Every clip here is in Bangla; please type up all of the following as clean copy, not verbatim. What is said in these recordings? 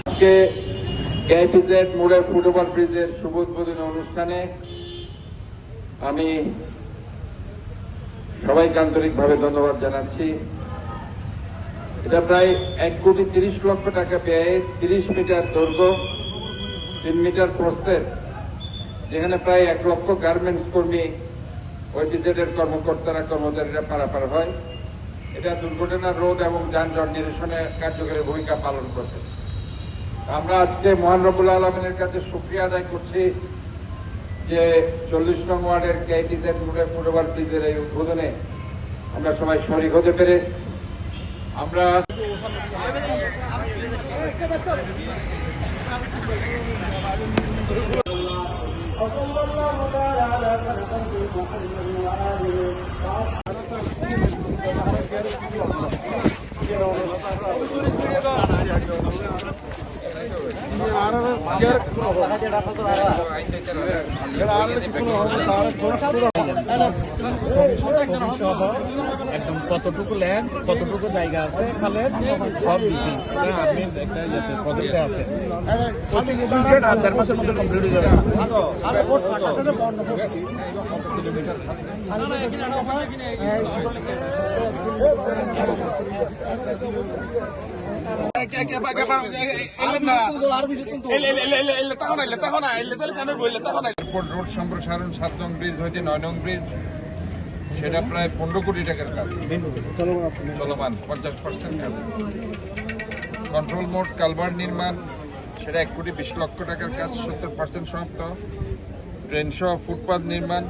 আজকে কেপিজেড মোড়ের ফুটওভার ব্রিজের শুভ উদ্বোধনী অনুষ্ঠানে আমি সবাইকে আন্তরিকভাবে ধন্যবাদ জানাচ্ছি। এটা প্রায় 1,30,00,000 টাকা ব্যয়ে 30 মিটার দৈর্ঘ্য 3 মিটার প্রস্থের, যেখানে প্রায় 1 লক্ষ গার্মেন্টস কর্মী ওইপিজেড এর কর্মকর্তারা কর্মচারীরা পারাপার হয়। এটা দুর্ঘটনা রোধ এবং যানজট নিরসনে কার্যকরী ভূমিকা পালন করবে। আমরা আজকে মহান রব্বুল আলমিনের কাছে শুকরিয়া আদায় করছি যে 40 নং ওয়ার্ডের কেপিজেড মোড়ের ফুটওভার ব্রিজের এই উদ্বোধনে আমরা সবাই শরীক হতে পেরে আমরা একদম কতটুকু ল্যান্ড, কতটুকু জায়গা আছে খালে সব দিচ্ছি। আপনি একটা যাতে পদক্ষেপ আছে 8 মাসের মধ্যে কমপ্লিট হয়ে যাবে। রোড সম্প্রসারণ 7 নং ব্রিজ হইতে 9 নং ব্রিজ, সেটা প্রায় 15 কোটি টাকার কাজ চলমান, 50% কাজ। কন্ট্রোল মোড কালভার্ট নির্মাণ, সেটা 1,20,00,000 টাকার কাজ, 70% সমাপ্ত। ড্রেন সহ ফুটপাথ নির্মাণ,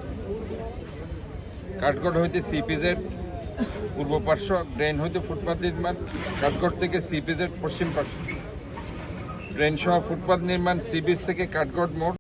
কাঠগড় হইতে সিপিজেড পূর্ব পার্শ্ব, ড্রেন হইতে ফুটপাথ নির্মাণ, কাঠগড় থেকে সিপিজেড পশ্চিম পার্শ্ব, ড্রেন সহ ফুটপাথ নির্মাণ, সি বিচ থেকে কাঠগড় মোড়।